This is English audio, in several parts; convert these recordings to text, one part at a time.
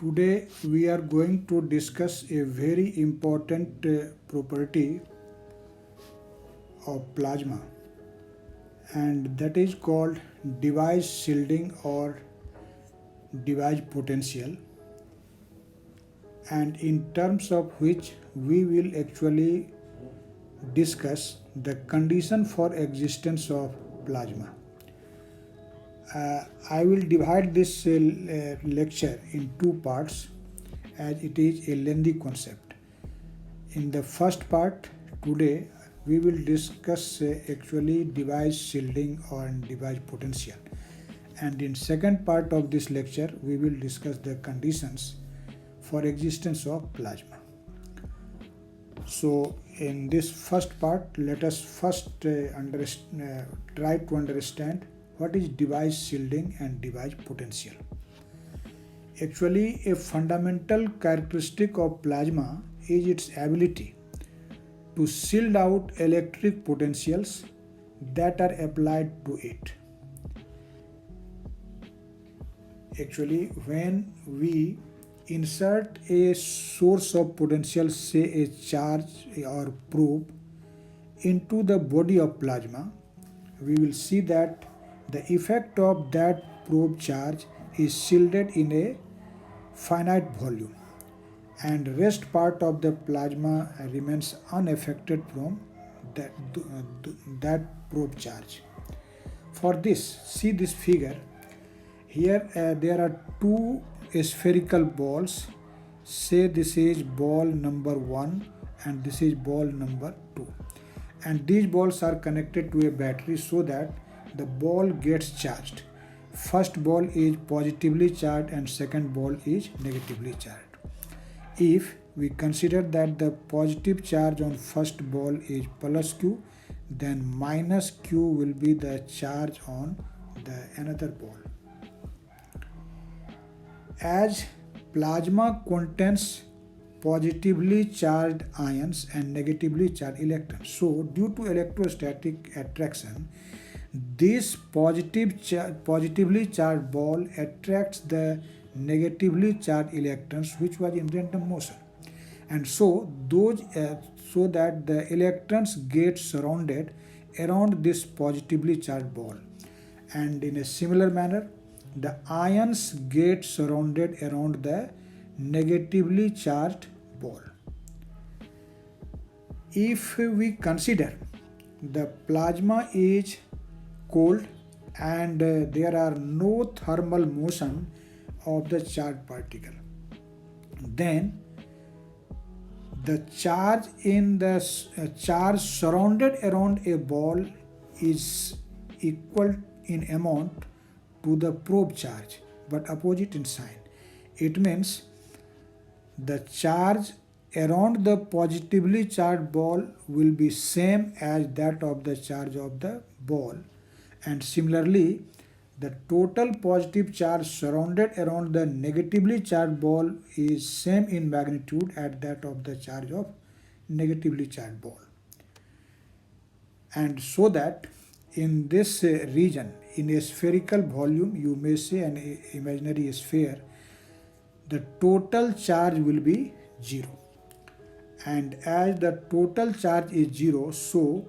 Today we are going to discuss a very important property of plasma, and that is called device shielding or device potential, and in terms of which we will actually discuss the condition for existence of plasma. I will divide this lecture in two parts as it is a lengthy concept. In the first part, today we will discuss actually device shielding or device potential, and in second part of this lecture we will discuss the conditions for existence of plasma. So in this first part, let us first try to understand what is device shielding and device potential. Actually, a fundamental characteristic of plasma is its ability to shield out electric potentials that are applied to it. Actually, when we insert a source of potential, say a charge or probe, into the body of plasma, we will see that the effect of that probe charge is shielded in a finite volume, and rest part of the plasma remains unaffected from that probe charge. For this, see this figure. Here there are two spherical balls. Say this is ball number 1 and this is ball number 2. And these balls are connected to a battery so that the ball gets charged. First ball is positively charged and second ball is negatively charged. If we consider that the positive charge on first ball is plus Q, then minus Q will be the charge on the another ball. As plasma contains positively charged ions and negatively charged electrons, so due to electrostatic attraction, this positively charged ball attracts the negatively charged electrons which was in random motion, and so that the electrons get surrounded around this positively charged ball, and in a similar manner the ions get surrounded around the negatively charged ball. If we consider the plasma is cold and there are no thermal motion of the charged particle, then the charge in the charge surrounded around a ball is equal in amount to the probe charge but opposite in sign. It means the charge around the positively charged ball will be same as that of the charge of the ball, and similarly the total positive charge surrounded around the negatively charged ball is same in magnitude as that of the charge of negatively charged ball. And so that in this region, in a spherical volume, you may say an imaginary sphere, the total charge will be 0. And as the total charge is 0, so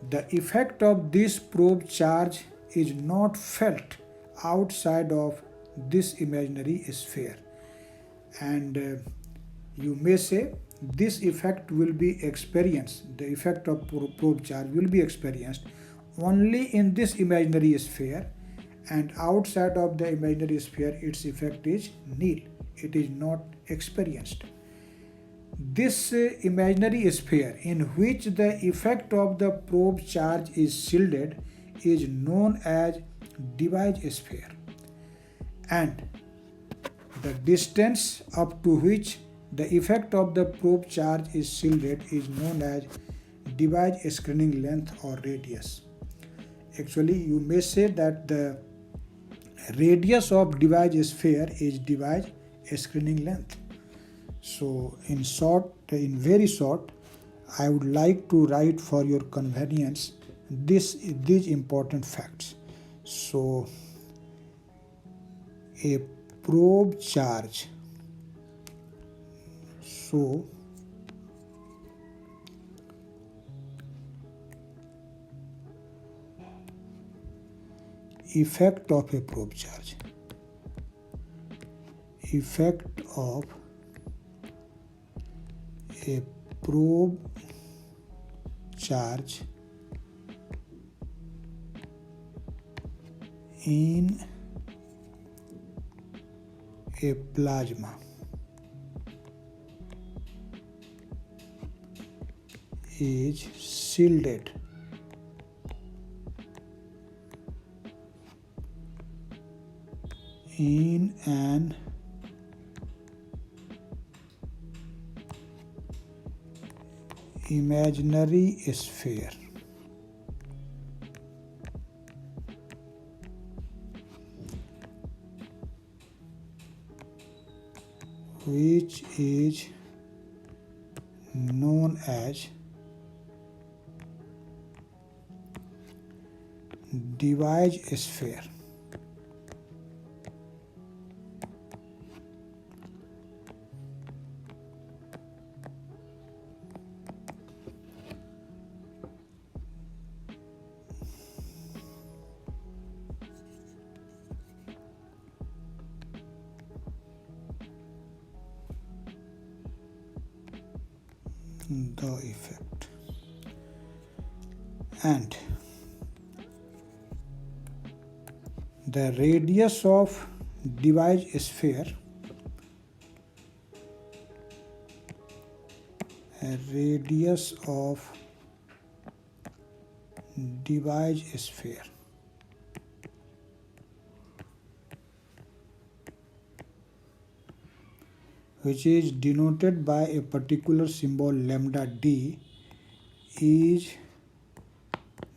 the effect of this probe charge is not felt outside of this imaginary sphere. And you may say this effect will be experienced, the effect of probe charge will be experienced only in this imaginary sphere, and outside of the imaginary sphere its effect is nil, it is not experienced. This imaginary sphere in which the effect of the probe charge is shielded is known as device sphere, and the distance up to which the effect of the probe charge is shielded is known as device screening length or radius. Actually, you may say that the radius of device sphere is device screening length. So in very short, I would like to write for your convenience these important facts. So a probe charge, so effect of a probe charge, effect of a probe charge in a plasma is shielded in an imaginary sphere which is known as device sphere. The effect, and the radius of device sphere, radius of device sphere which is denoted by a particular symbol lambda d is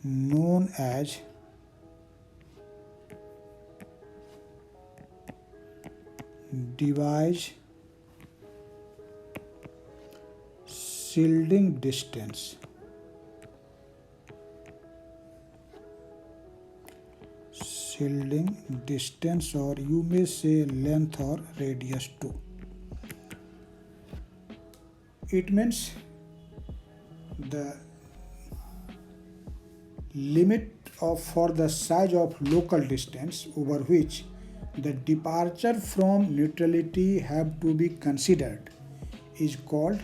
known as device shielding distance. Shielding distance, or you may say length or radius too. It means the limit for the size of local distance over which the departure from neutrality have to be considered is called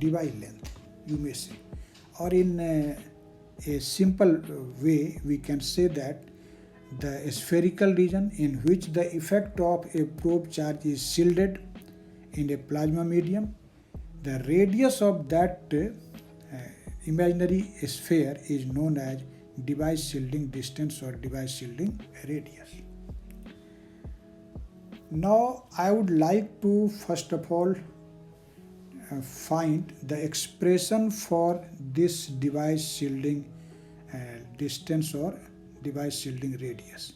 device length, you may say. Or in a simple way, we can say that the spherical region in which the effect of a probe charge is shielded in a plasma medium, the radius of that imaginary sphere is known as device shielding distance or device shielding radius. Now I would like to first of all find the expression for this device shielding distance or device shielding radius,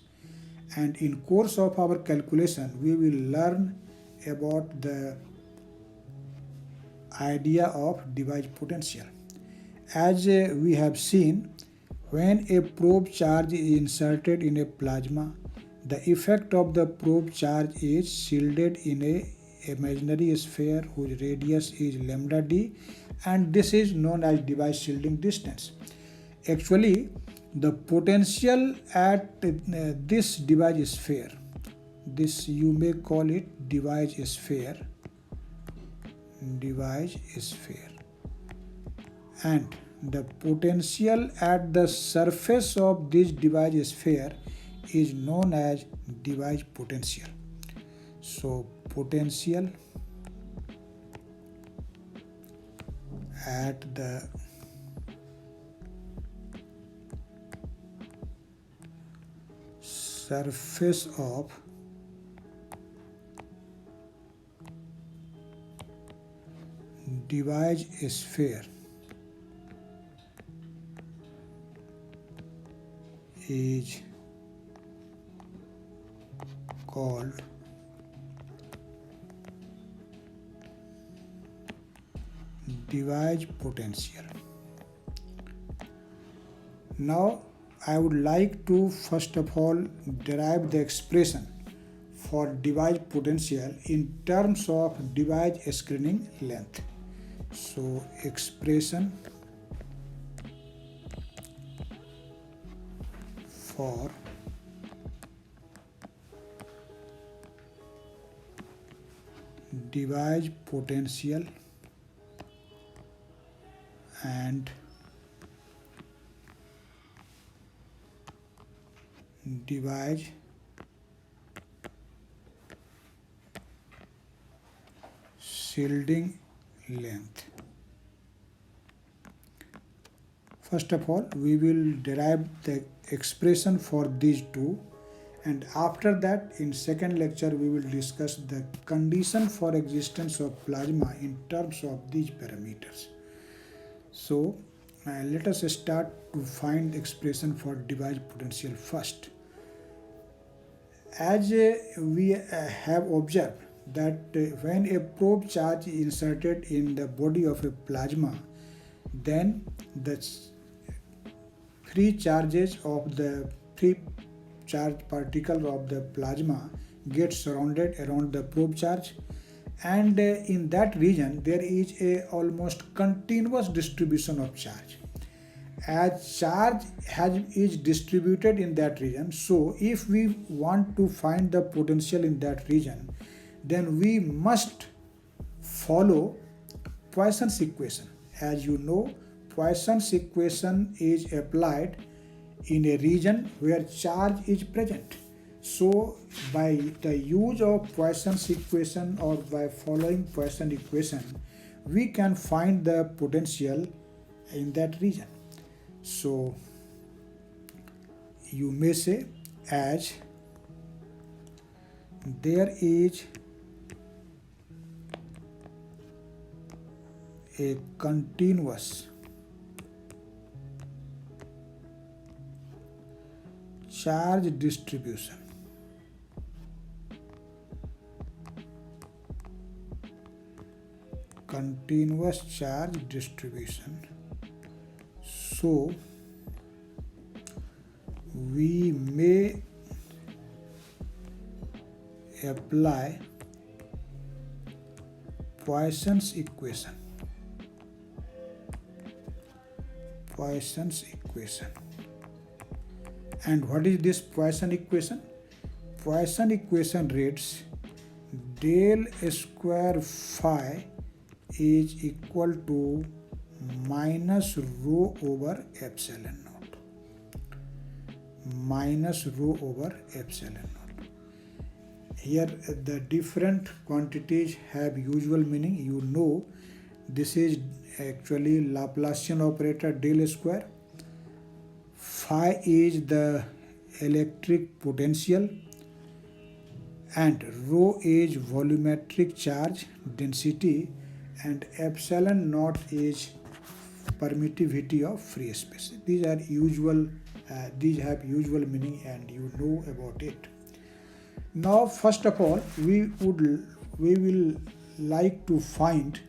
and in course of our calculation we will learn about the idea of device potential. As we have seen, when a probe charge is inserted in a plasma, the effect of the probe charge is shielded in a imaginary sphere whose radius is lambda d, and this is known as device shielding distance. Actually, the potential at this device sphere, this you may call it device sphere, and the potential at the surface of this device sphere is known as device potential. So potential at the surface of device sphere is called device potential. Now I would like to first of all derive the expression for device potential in terms of device screening length. So expression for device potential and device shielding length. First of all, we will derive the expression for these two, and after that in second lecture we will discuss the condition for existence of plasma in terms of these parameters. So let us start to find expression for device potential first. As we have observed that when a probe charge is inserted in the body of a plasma, then the free charges of the free charge particle of the plasma get surrounded around the probe charge, and in that region there is a almost continuous distribution of charge. As charge is distributed in that region, so if we want to find the potential in that region, then we must follow Poisson's equation. As you know, Poisson's equation is applied in a region where charge is present. So by the use of Poisson's equation or by following Poisson's equation, we can find the potential in that region. So you may say, as there is a continuous charge distribution so we may apply Poisson's equation. And what is this Poisson equation? Poisson equation reads del square phi is equal to minus rho over epsilon naught. Here the different quantities have usual meaning. You know, this is actually Laplacian operator del square. Phi is the electric potential and rho is volumetric charge density, and epsilon naught is permittivity of free space. These are usual. These have usual meaning, and you know about it. Now, first of all, we will like to find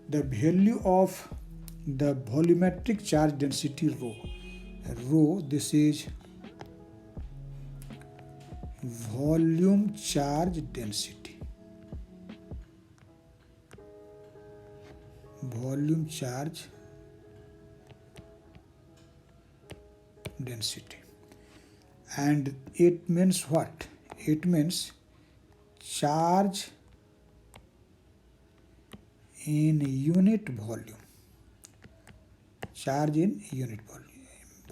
the value of the volumetric charge density rho. This is volume charge density. And it means what? It means charge in unit volume.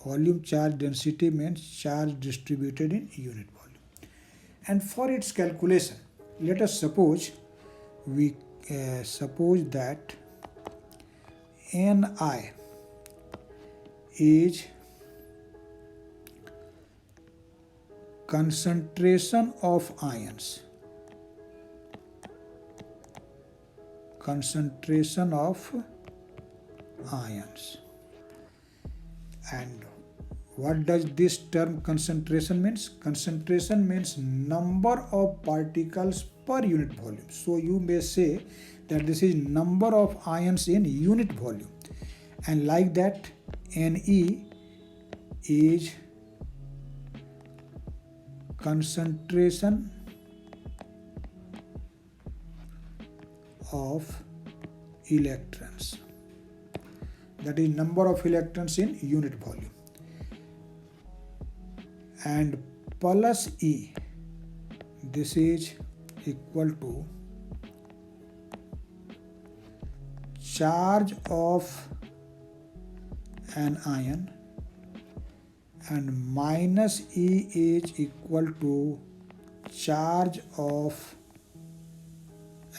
Volume charge density means charge distributed in unit volume. And for its calculation, let us suppose that Ni is concentration of ions. And what does this term concentration means? Concentration means number of particles per unit volume. So you may say that this is number of ions in unit volume, and like that Ne is concentration of electrons, that is number of electrons in unit volume, and plus E, this is equal to charge of an ion, and minus E is equal to charge of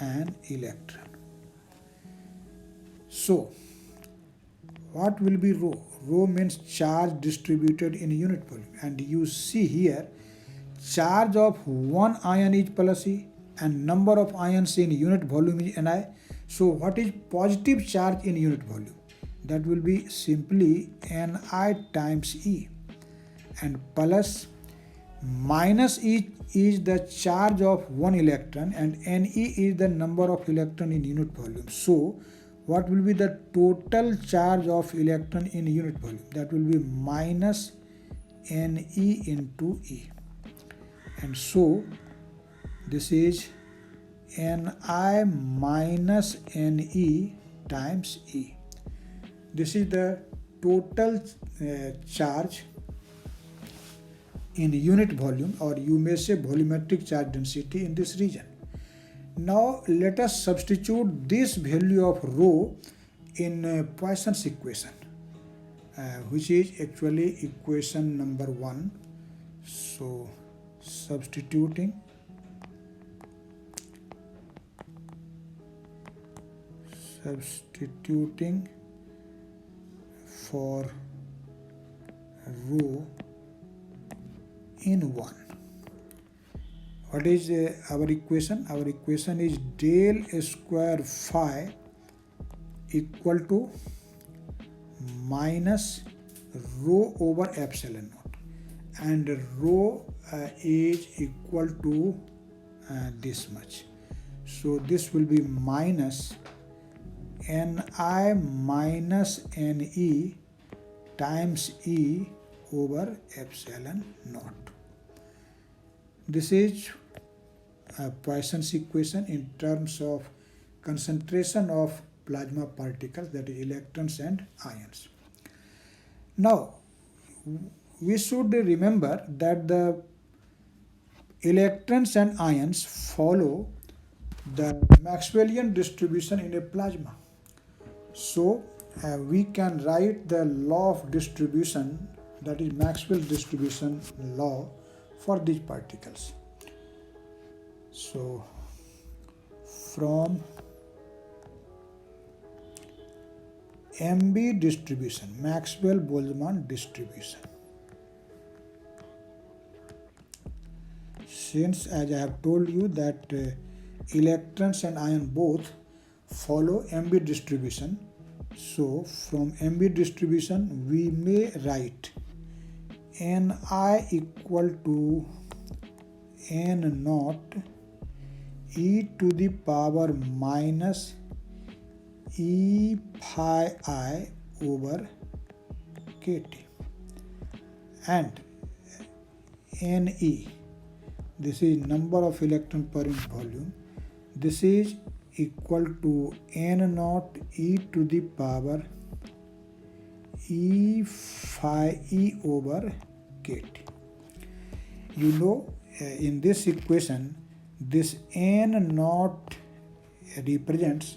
an electron. So what will be rho? Rho means charge distributed in unit volume, and you see here charge of one ion is plus E and number of ions in unit volume is Ni. So what is positive charge in unit volume? That will be simply Ni times E, and plus minus E is the charge of one electron and Ne is the number of electron in unit volume. So what will be the total charge of electron in unit volume? That will be minus Ne into E, and so this is Ni minus Ne times E. This is the total charge in unit volume, or you may say volumetric charge density in this region. Now let us substitute this value of rho in Poisson's equation, which is actually equation number 1. So substituting for rho in 1. What is our equation? Our equation is del square phi equal to minus rho over epsilon naught, and rho is equal to this much. So this will be minus Ni minus Ne times E over epsilon naught. This is Poisson's equation in terms of concentration of plasma particles, that is electrons and ions. Now we should remember that the electrons and ions follow the Maxwellian distribution in a plasma. So we can write the law of distribution, that is Maxwell distribution law, for these particles. So from MB distribution, Maxwell-Boltzmann distribution, since as I have told you that electrons and ion both follow MB distribution, so from MB distribution we may write Ni equal to N naught e to the power minus E phi I over kT, and Ne, this is number of electron per unit volume, this is equal to N naught e to the power E phi E over kT. You know, in this equation, this N naught represents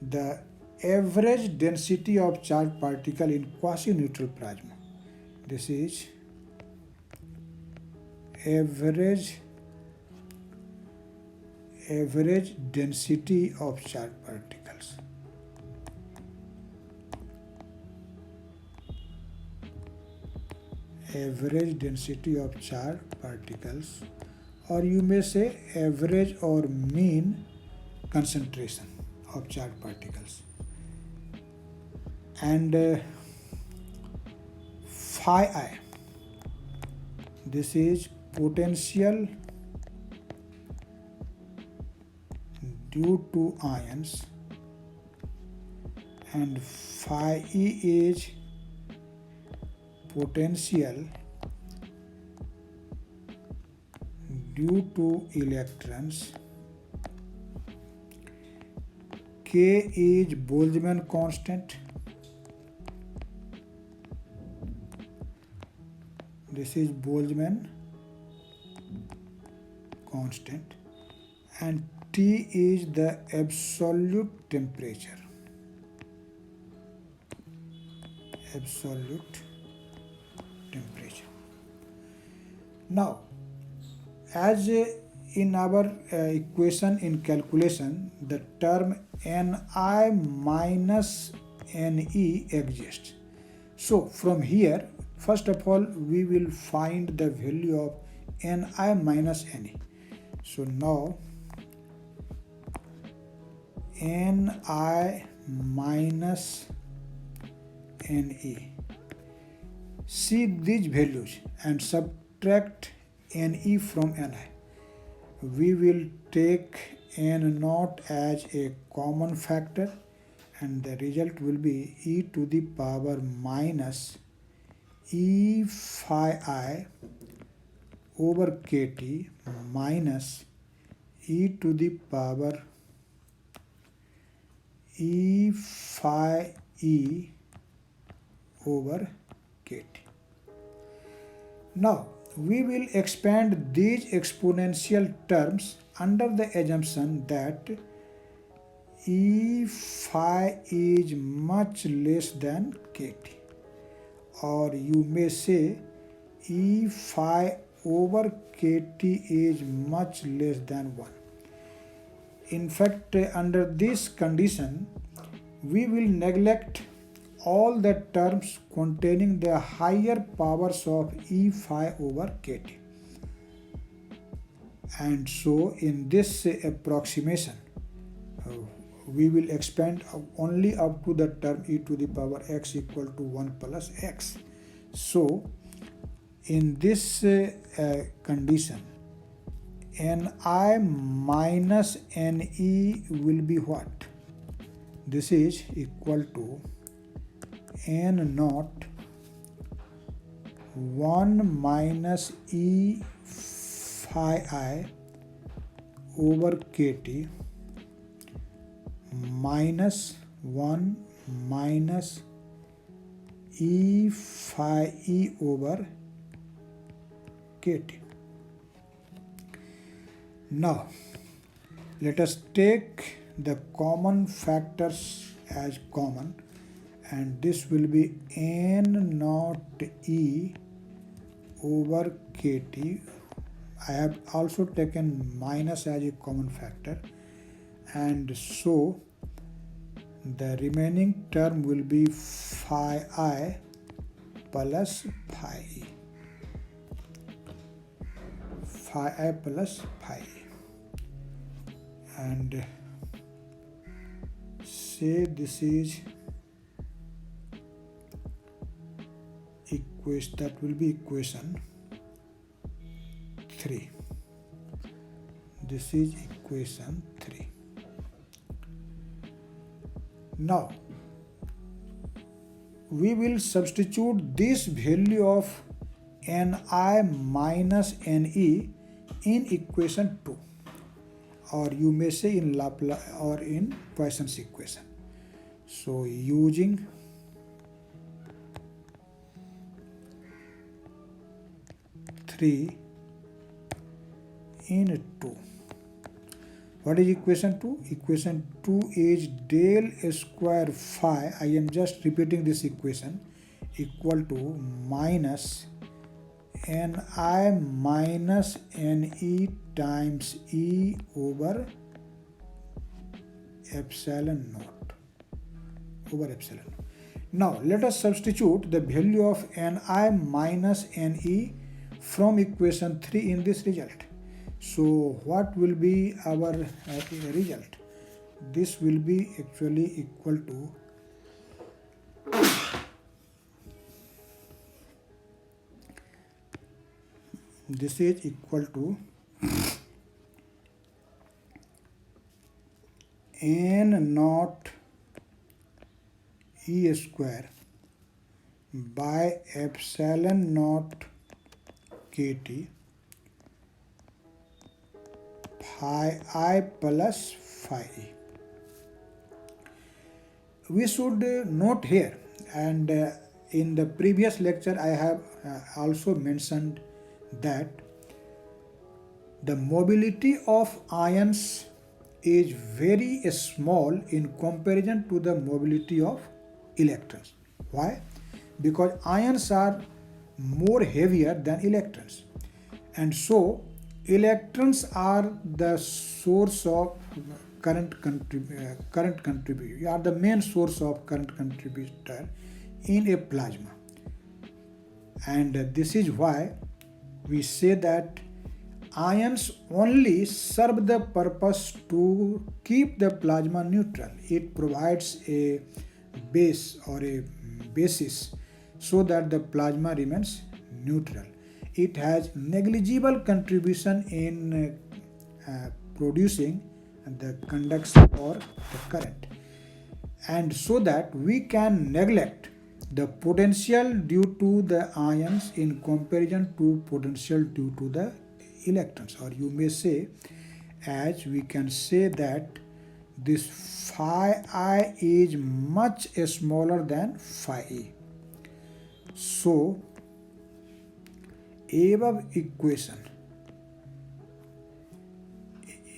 the average density of charged particle in quasi-neutral plasma. This is average density of charged particles. Average density of charged particles, or you may say average or mean concentration of charged particles. And phi I, this is potential due to ions, and phi E is potential due to electrons, K is Boltzmann constant. This is Boltzmann constant, and T is the absolute temperature. Absolute temperature. Now, as in our equation in calculation, the term Ni minus Ne exists. So from here, first of all, we will find the value of Ni minus Ne. So now Ni minus Ne. See these values and subtract Ne from Ni. We will take N naught as a common factor, and the result will be e to the power minus E phi I over kT minus e to the power E phi E over kT. Now, we will expand these exponential terms under the assumption that E phi is much less than kT, or you may say E phi over kT is much less than 1. In fact, under this condition, we will neglect all the terms containing the higher powers of E phi over kT. And so in this approximation, we will expand only up to the term e to the power x equal to 1 plus x. So in this condition, Ni minus Ne will be what? This is equal to N naught 1 minus E phi I over kT minus 1 minus E phi E over kT. Now, let us take the common factors as common, and this will be N naught E over kT. I have also taken minus as a common factor, and so the remaining term will be phi I plus phi E. Phi I plus phi E. And say this is equation, that will be equation 3. This is equation 3. Now, we will substitute this value of Ni minus Ne in equation 2, or you may say in Laplace or in Poisson's equation. So using three in 2. What is equation 2? Equation 2 is del square phi, I am just repeating this equation, equal to minus Ni minus Ne times E over epsilon naught. Over epsilon. Now let us substitute the value of Ni minus Ne from equation 3 in this result. So what will be our result? This will be actually equal to this is equal to N naught E square by epsilon naught kT phi I plus phi E. we should note here, and in the previous lecture I have also mentioned that the mobility of ions is very small in comparison to the mobility of electrons. Why? Because ions are more heavier than electrons, and so electrons are the source of current contributor, are the main source of current contributor in a plasma, and this is why we say that ions only serve the purpose to keep the plasma neutral. It provides a base or a basis so that the plasma remains neutral. It has negligible contribution in producing the conduction or the current, and so that we can neglect the potential due to the ions in comparison to potential due to the electrons, or you may say, as we can say that this phi I is much smaller than phi e. So above equation,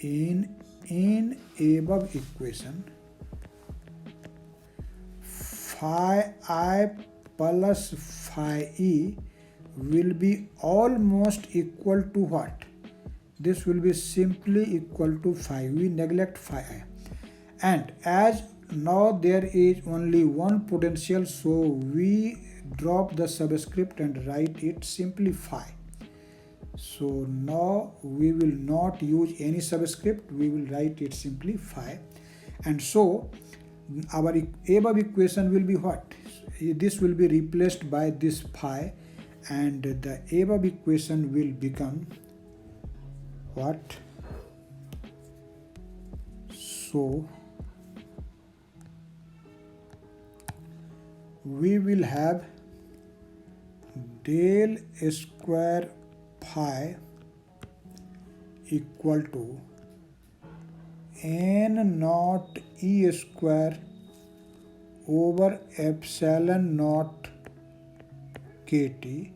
in above equation, phi I plus phi e will be almost equal to what? This will be simply equal to phi. We neglect phi I. And as now there is only one potential, so we drop the subscript and write it simply phi. So now we will not use any subscript, we will write it simply phi. And so our above equation will be what? This will be replaced by this phi, and the above equation will become what? So we will have del square phi equal to n naught e square over epsilon naught kt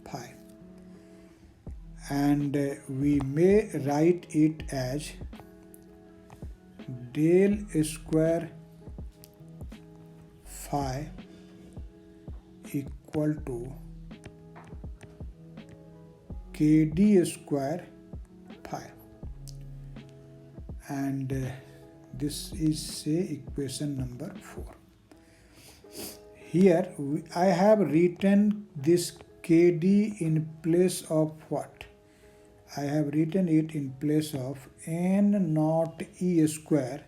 phi, and we may write it as del square phi equal to kd square phi, and this is say equation number 4. Here I have written this kd in place of what? I have written it in place of n naught e square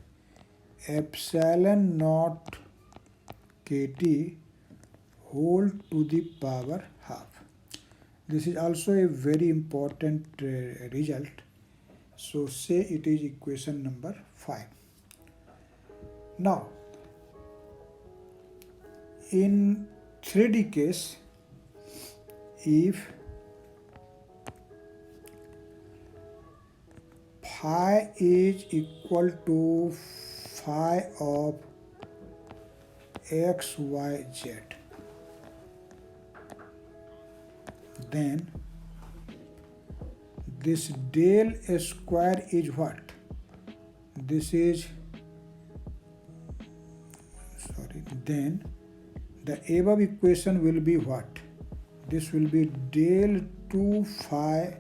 epsilon naught kt whole to the power half. This is also a very important result. So say it is equation number 5. Now in 3D case, if phi is equal to phi of x, y, z, then this del square is what? This is, then the above equation will be what? This will be del 2 phi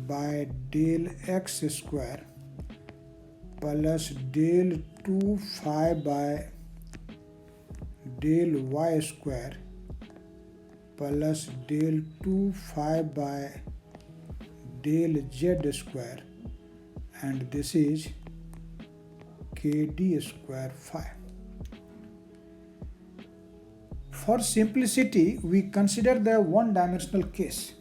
by del x square plus del 2 phi by del y square plus del 2 phi by del z square, and this is kd square phi. For simplicity, we consider the one-dimensional case.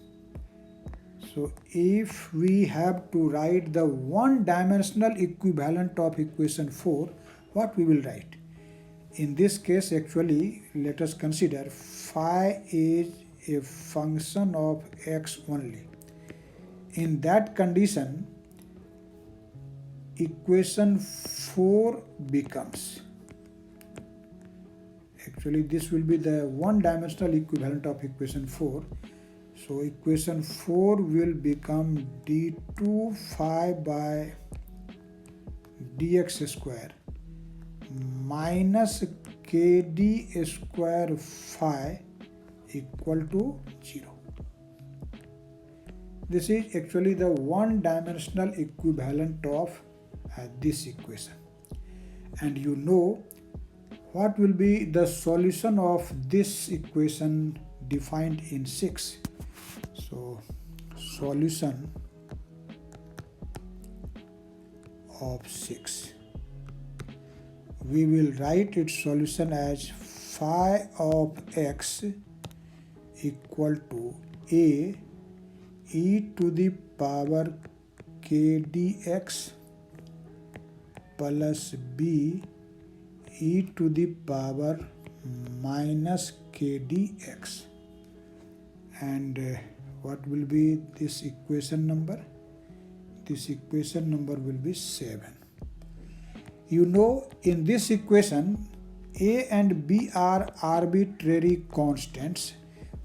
So if we have to write the one-dimensional equivalent of equation 4, what we will write? In this case, actually, let us consider phi is a function of x only. In that condition, equation 4 becomes Actually this will be the one-dimensional equivalent of equation 4. So equation 4 will become d2 phi by dx square minus kd square phi equal to 0. This is actually the one-dimensional equivalent of this equation. And you know what will be the solution of this equation defined in 6. So solution of 6. We will write its solution as phi of x equal to a e to the power k dx plus b e to the power minus k dx. And what will be this equation number? This equation number will be 7. You know, in this equation, a and b are arbitrary constants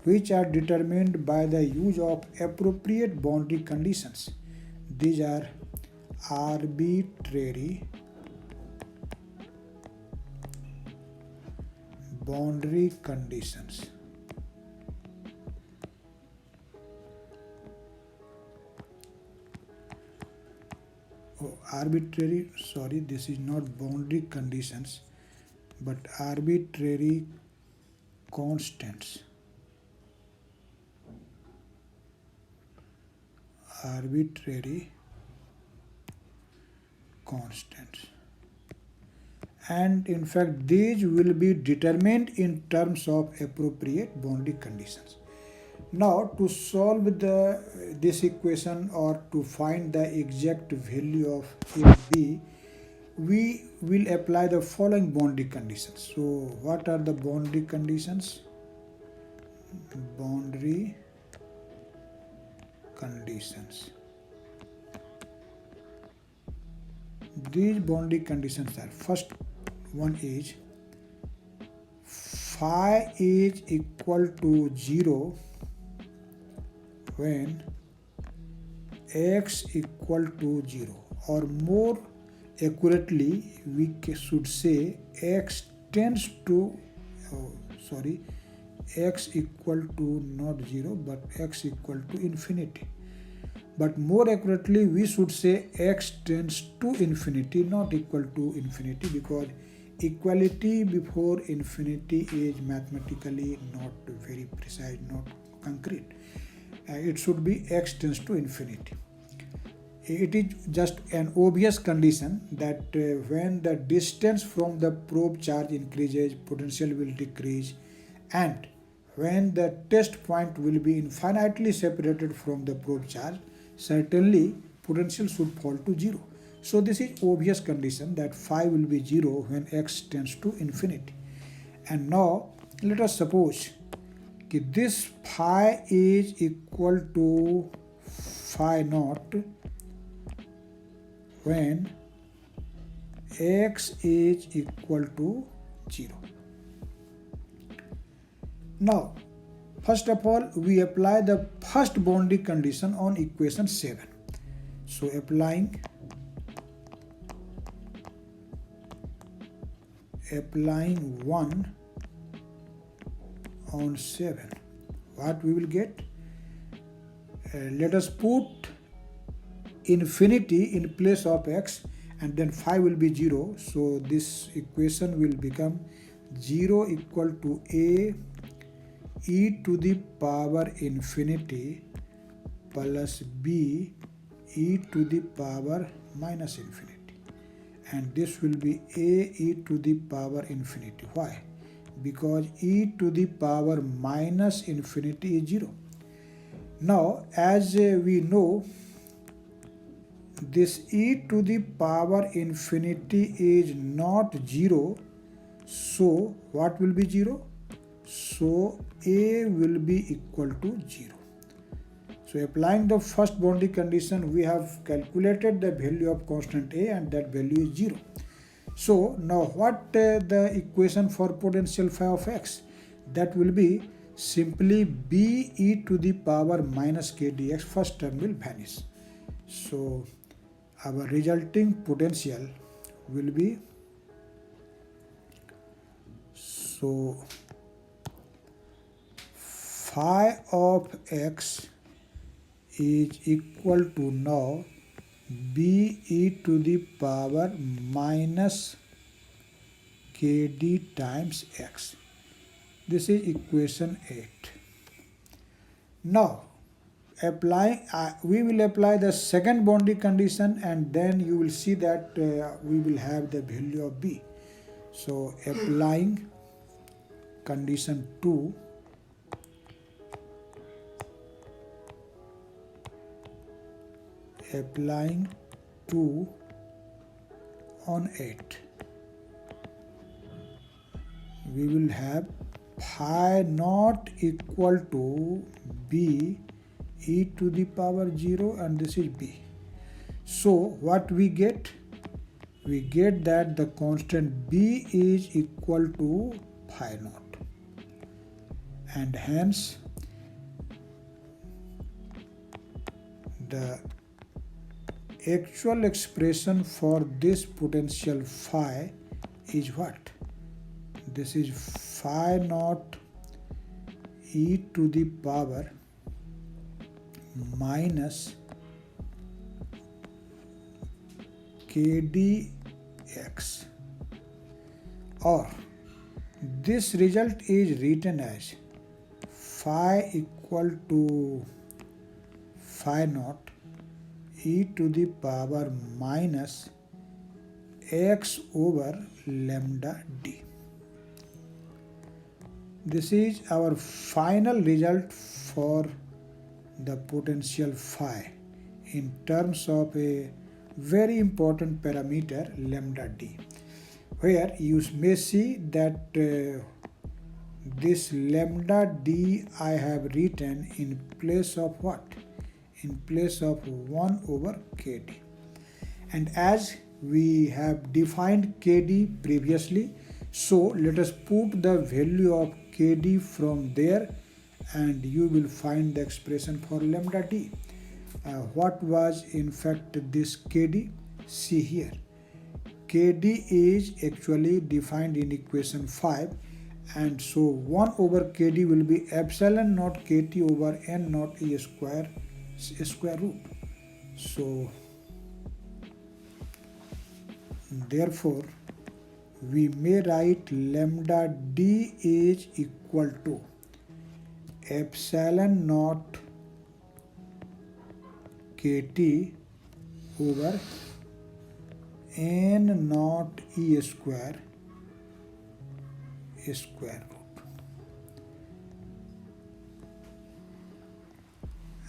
which are determined by the use of appropriate boundary conditions. These are arbitrary boundary conditions. This is not boundary conditions but arbitrary constants. Arbitrary constants. And in fact these will be determined in terms of appropriate boundary conditions. Now to solve this equation or to find the exact value of a b, we will apply the following boundary conditions. So what are the boundary conditions? Boundary conditions. These boundary conditions are, first one is phi is equal to 0 when x equal to 0, or more accurately we should say x tends to x equal to not 0 but x equal to infinity. But more accurately we should say x tends to infinity, not equal to infinity, because equality before infinity is mathematically not very precise, not concrete. It should be x tends to infinity. It is just an obvious condition that when the distance from the probe charge increases, potential will decrease, and when the test point will be infinitely separated from the probe charge, certainly potential should fall to 0. So this is obvious condition that phi will be 0 when x tends to infinity. And now let us suppose that this phi is equal to phi naught when x is equal to 0. Now, first of all, we apply the first boundary condition on equation 7. So, applying 1 on 7, what we will get? Let us put infinity in place of x, and then phi will be 0. So this equation will become 0 equal to a e to the power infinity plus b e to the power minus infinity. And this will be a e to the power infinity. Why? Because e to the power minus infinity is 0. Now, as we know, this e to the power infinity is not 0. So, what will be 0? So, a will be equal to 0. So, applying the first boundary condition, we have calculated the value of constant a, and that value is 0. So now what the equation for potential phi of x? That will be simply b e to the power minus k dx. First term will vanish. So our resulting potential will be, so phi of x is equal to now b e to the power minus kd times x. This is equation 8. Now we will apply the second boundary condition, and then you will see that we will have the value of b. So applying condition 2, applying 2 on 8, we will have phi naught equal to b e to the power 0, and this is b. So what we get? We get that the constant b is equal to phi naught, and hence the actual expression for this potential phi is what? This is phi naught e to the power minus kdx, or this result is written as phi equal to phi naught e to the power minus x over lambda d. This is our final result for the potential phi in terms of a very important parameter lambda d, where you may see that this lambda d I have written in place of what? In place of 1 over kd. And as we have defined kd previously, so let us put the value of kd from there, and you will find the expression for lambda d. What was in fact this kd? See here, kd is actually defined in equation 5, and so 1 over kd will be epsilon naught kt over n naught e square root. So therefore we may write lambda d is equal to epsilon naught kt over n naught e square root,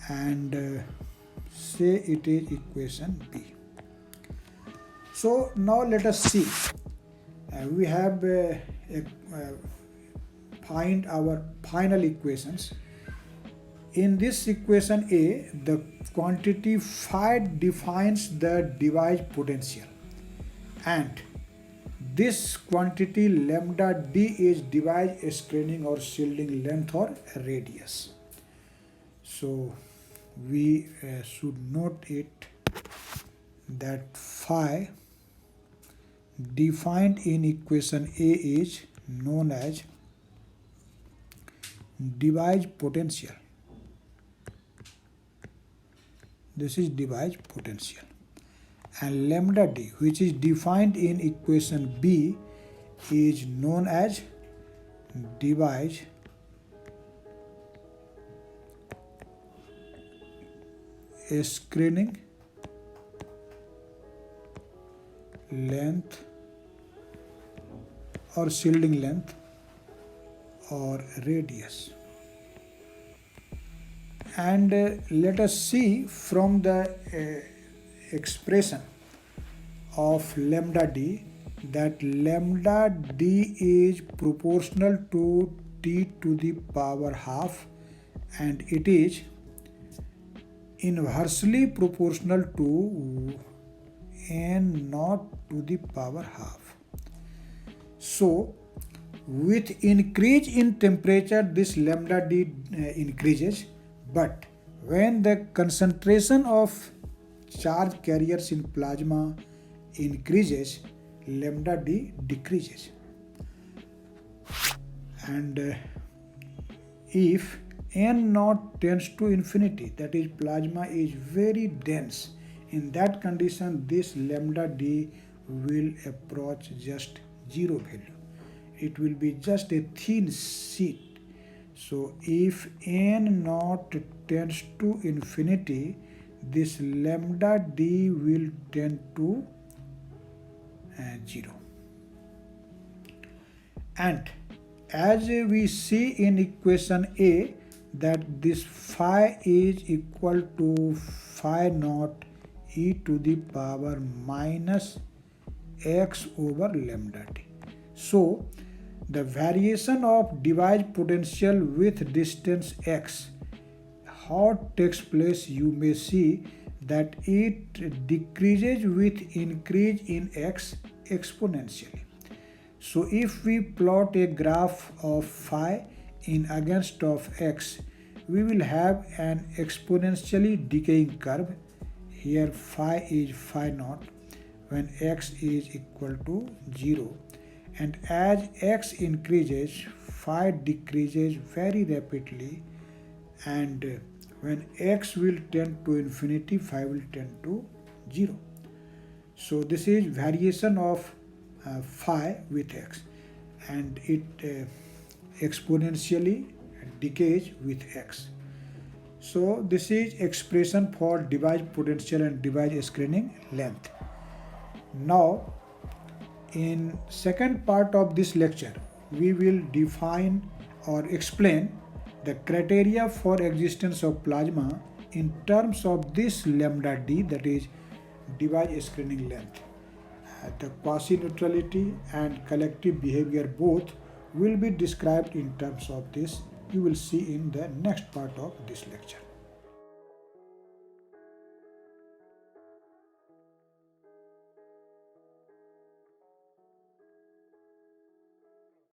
and say it is equation b. So now let us see. We have find our final equations. In this equation A, the quantity phi defines the device potential, and this quantity lambda d is device screening or shielding length or radius. So we should note it that phi defined in equation A is known as device potential. This is device potential. And lambda d, which is defined in equation B, is known as device screening length or shielding length or radius. And let us see from the expression of lambda d that lambda d is proportional to t to the power half, and it is inversely proportional to n naught to the power half. So with increase in temperature, this lambda d increases, but when the concentration of charge carriers in plasma increases, lambda d decreases. And if n naught tends to infinity, that is plasma is very dense, in that condition this lambda d will approach just zero value. It will be just a thin sheet. So if n naught tends to infinity, this lambda d will tend to 0. And as we see in equation A, that this phi is equal to phi naught e to the power minus x over lambda t. So the variation of device potential with distance x, how it takes place, you may see that it decreases with increase in x exponentially. So if we plot a graph of phi in against of x, we will have an exponentially decaying curve. Here phi is phi naught when x is equal to 0, and as x increases, phi decreases very rapidly, and when x will tend to infinity, phi will tend to 0. So this is variation of phi with x, and it exponentially decays with x. So this is expression for device potential and device screening length. Now in second part of this lecture, we will define or explain the criteria for existence of plasma in terms of this lambda d, that is device screening length. The quasi-neutrality and collective behavior both will be described in terms of this. You will see in the next part of this lecture.